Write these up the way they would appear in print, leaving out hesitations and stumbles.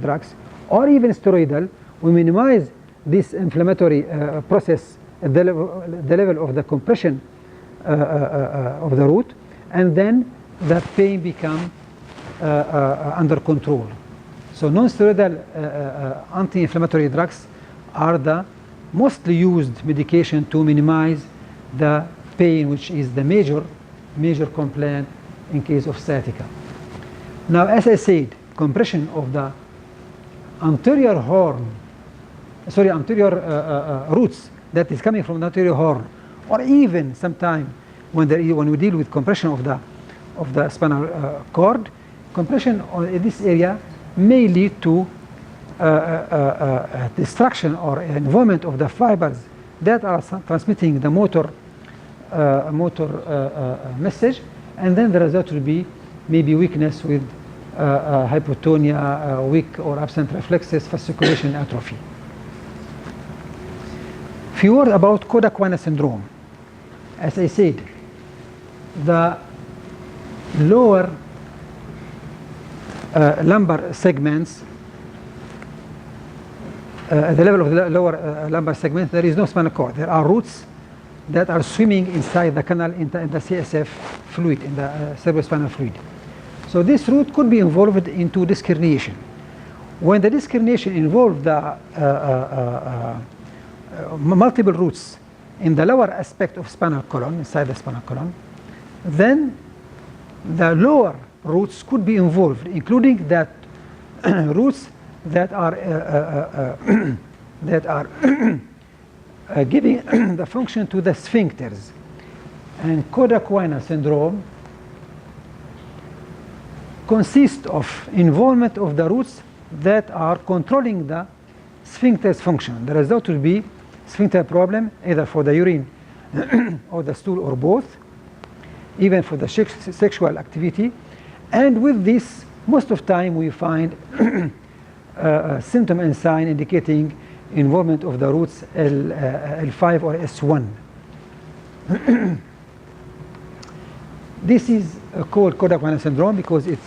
drugs or even steroidal, we minimize this inflammatory process at the level of the compression of the root, and then the pain become under control. So non-steroidal anti-inflammatory drugs are the mostly used medication to minimize the pain, which is the major complaint in case of sciatica. Now, as I said, compression of the anterior roots that is coming from the anterior horn, or even sometime when we deal with compression of the spinal cord, compression in this area may lead to destruction or involvement of the fibers that are transmitting the motor message, and then the result will be maybe weakness with hypotonia, weak or absent reflexes, fasciculation, atrophy. Few words about Coda-Equina syndrome. As I said, the lower lumbar segments, at the level of the lower lumbar segment, there is no spinal cord. There are roots that are swimming inside the canal in the CSF fluid, in the cerebrospinal fluid. So this root could be involved into disc herniation. When the disc herniation involves the multiple roots in the lower aspect of spinal column, inside the spinal column, then the lower roots could be involved, including that roots that are giving the function to the sphincters. And Coda-Equina syndrome consists of involvement of the roots that are controlling the sphincter's function. The result will be sphincter problem, either for the urine or the stool or both, even for the sexual activity. And with this, most of the time we find symptom and sign indicating involvement of the roots L5 or S1. This is called Coda-Equina syndrome because it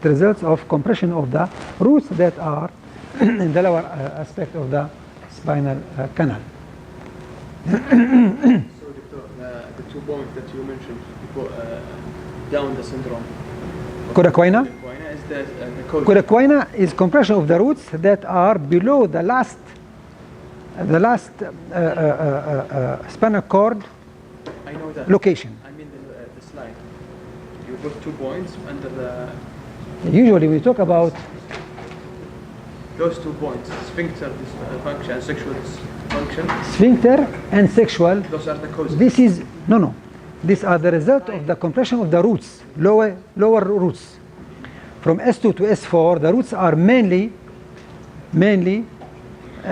results of compression of the roots that are in the lower aspect of the spinal canal. So, Doctor, the 2 points that you mentioned before, down the syndrome. Coda-Equina? Is the cause? Coda-Equina is compression of the roots that are below the last spinal cord. I know that. Location. I mean the slide. You put 2 points under the. Usually we talk about Those 2 points: sphincter dysfunction and sexual dysfunction. sphincter and sexual. Those are the causes. This is no. These are the result of the compression of the roots, lower roots. From S2 to S4, the roots are mainly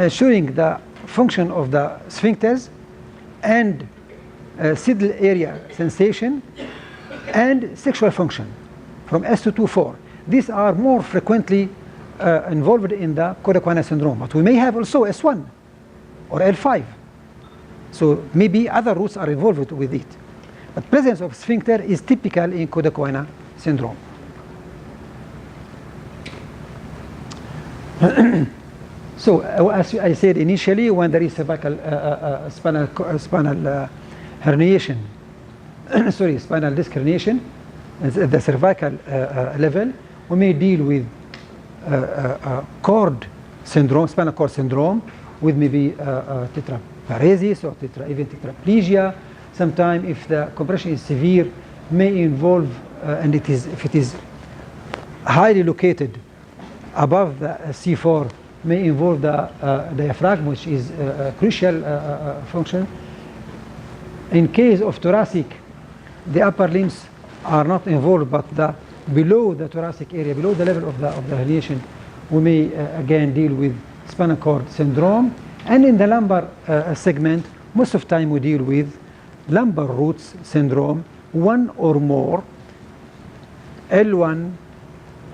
showing the function of the sphincters and saddle area sensation and sexual function from S2 to 4. These are more frequently involved in the Coda-Equina syndrome, but we may have also S1 or L5. So maybe other roots are involved with it. But presence of sphincter is typical in Coda-Equina syndrome. So as I said initially, when there is cervical spinal herniation, spinal disc herniation at the cervical level, we may deal with cord syndrome, spinal cord syndrome, with maybe tetraparesis or even tetraplegia. Sometimes, if the compression is severe, may involve, and if it is highly located above the C4, may involve the diaphragm, which is a crucial function. In case of thoracic, the upper limbs are not involved, but below the thoracic area, below the level of the herniation, we may again deal with spinal cord syndrome. And in the lumbar segment, most of the time we deal with lumbar roots syndrome, one or more, L1,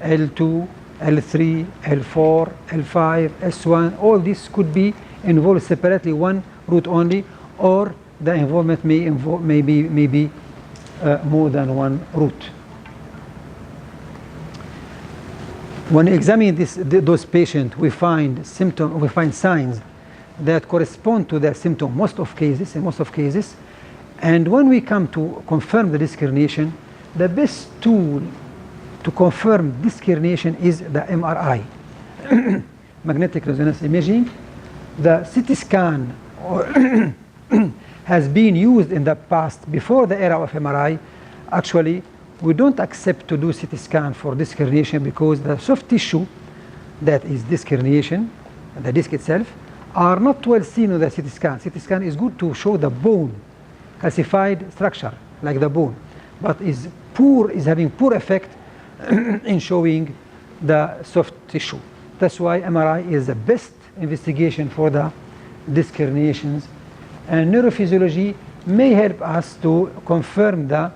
L2, L3, L4, L5, S1, all this could be involved separately, one root only, or the involvement may be more than one root. When we examine those patients, we find signs that correspond to their symptom in most of cases. And when we come to confirm the disc herniation, the best tool to confirm disc herniation is the MRI, magnetic resonance imaging. The CT scan has been used in the past before the era of MRI. Actually, we don't accept to do CT scan for disc herniation because the soft tissue that is disc herniation, the disc itself, are not well seen on the CT scan. CT scan is good to show the bone, calcified structure like the bone, but is having poor effect in showing the soft tissue. That's why MRI is the best investigation for the disc herniations. And neurophysiology may help us to confirm the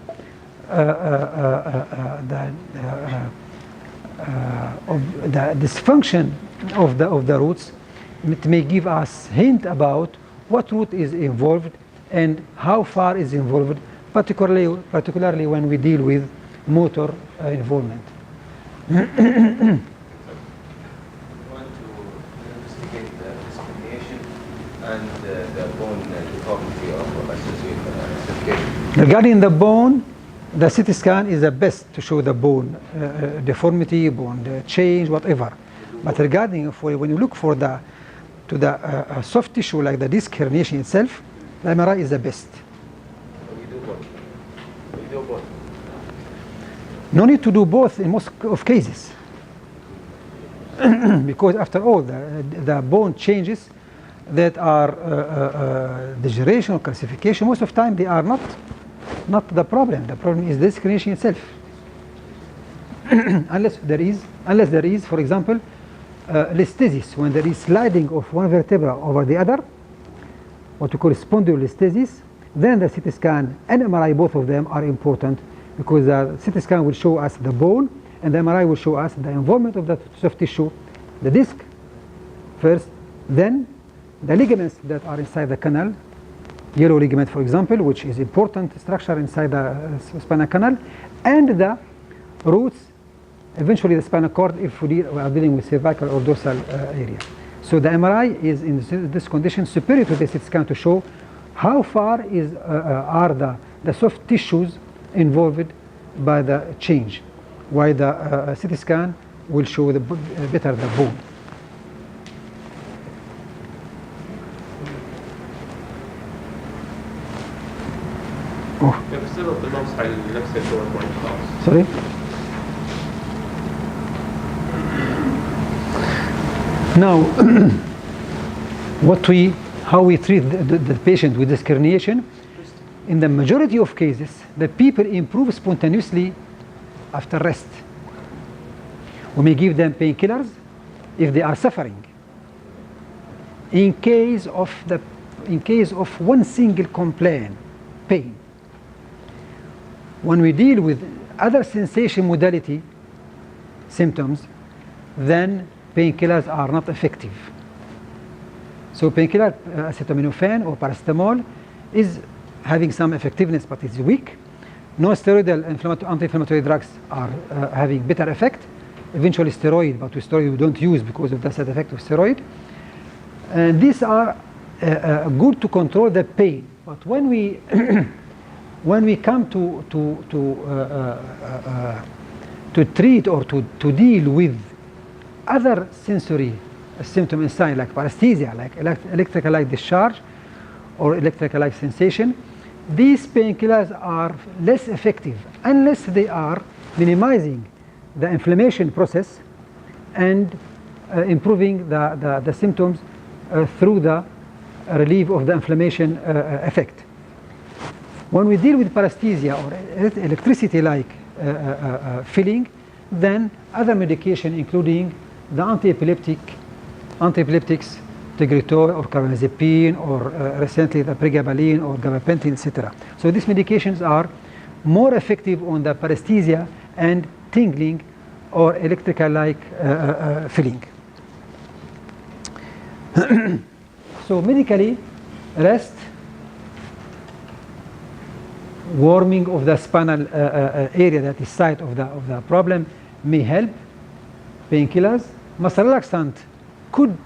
dysfunction of the roots. It may give us hint about what root is involved and how far is involved, particularly when we deal with motor involvement. We want to investigate the discrimination and the bone deformity of associated. Regarding the bone, the CT scan is the best to show the bone deformity, bone change, whatever. But regarding when you look for the soft tissue like the disc herniation itself, the MRI is the best. We do both. We do both. No need to do both in most of cases, because after all, the bone changes that are degeneration or calcification, most of the time they are not the problem. The problem is the disc herniation itself. unless there is, for example, listhesis, when there is sliding of one vertebra over the other, what we call spondylolisthesis, then the CT scan and MRI, both of them are important, because the CT scan will show us the bone and the MRI will show us the involvement of the soft tissue, the disc first, then the ligaments that are inside the canal, yellow ligament, for example, which is important structure inside the spinal canal, and the roots, eventually the spinal cord if we are dealing with cervical or dorsal area. So the MRI is in this condition superior to the CT scan to show how far are the soft tissues involved by the change, while the CT scan will show better the bone. Sorry? Now, how we treat the patient with disc herniation, in the majority of cases, the people improve spontaneously after rest. We may give them painkillers if they are suffering. In case of one single complaint, pain. When we deal with other sensation modality symptoms, then painkillers are not effective. So painkiller, acetaminophen or paracetamol, is having some effectiveness, but it's weak. Non-steroidal anti-inflammatory drugs are having better effect. Eventually steroid, but with steroid we don't use because of the side effect of steroid. And these are good to control the pain. But when we when we come to treat or to deal with other sensory symptom and sign like paresthesia, like electrical light discharge or electrical light sensation, these painkillers are less effective unless they are minimizing the inflammation process and improving the symptoms through the relief of the inflammation effect. When we deal with paresthesia or electricity-like feeling, then other medication, including the anti-epileptics, Tegretol or carbamazepine, or recently the pregabalin or gabapentin, etc. So these medications are more effective on the paresthesia and tingling or electrical-like feeling. So medically, rest, warming of the spinal area that is site of the problem may help. painkillers. Muscle relaxant could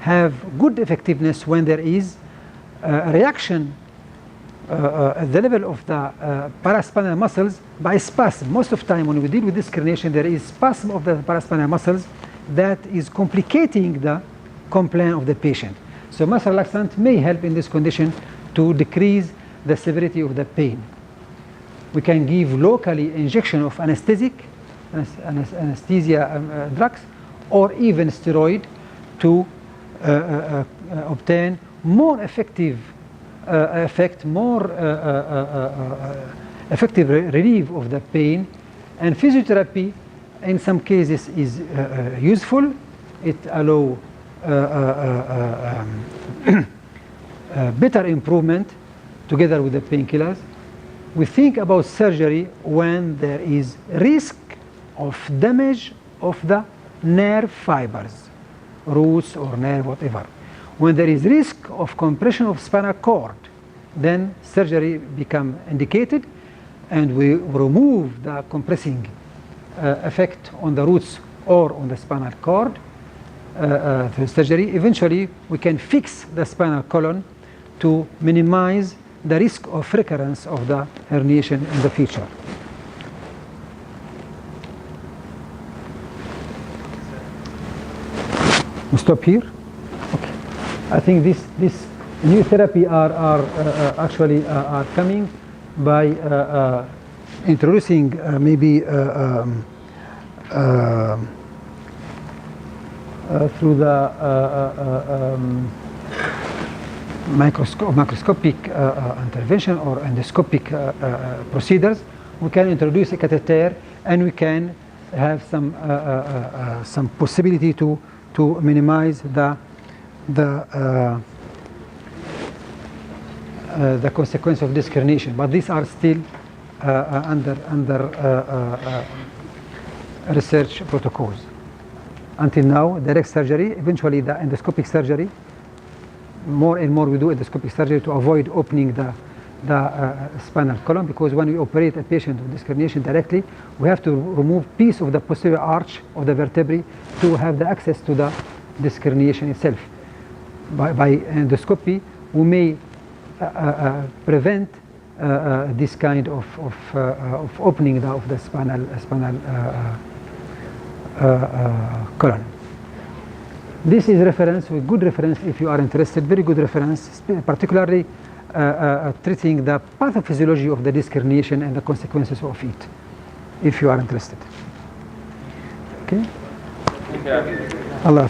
have good effectiveness when there is a reaction at the level of the paraspinal muscles by spasm. Most of the time when we deal with this herniation, there is spasm of the paraspinal muscles that is complicating the complaint of the patient. So muscle relaxant may help in this condition to decrease the severity of the pain. We can give locally injection of anesthesia drugs, or even steroid to obtain more effective effective relief of the pain. And physiotherapy in some cases is useful. It allows better improvement together with the painkillers. We think about surgery when there is risk of damage of the nerve fibers, roots or nerve, whatever. When there is risk of compression of spinal cord, then surgery becomes indicated, and we remove the compressing effect on the roots or on the spinal cord through surgery. Eventually, we can fix the spinal column to minimize the risk of recurrence of the herniation in the future. We stop here. Okay. I think this new therapy are actually are coming by introducing maybe through the microscopic intervention or endoscopic procedures. We can introduce a catheter, and we can have some possibility to minimize the consequence of this herniation. But these are still under research protocols. Until now, direct surgery, eventually the endoscopic surgery. More and more we do endoscopic surgery to avoid opening the spinal column, because when we operate a patient with this herniation directly, we have to remove piece of the posterior arch of the vertebrae to have the access to this herniation itself. By endoscopy, we may prevent this kind of opening of the spinal column. This is reference, good reference if you are interested, very good reference, particularly treating the pathophysiology of the disc herniation and the consequences of it, if you are interested. Okay? Allah.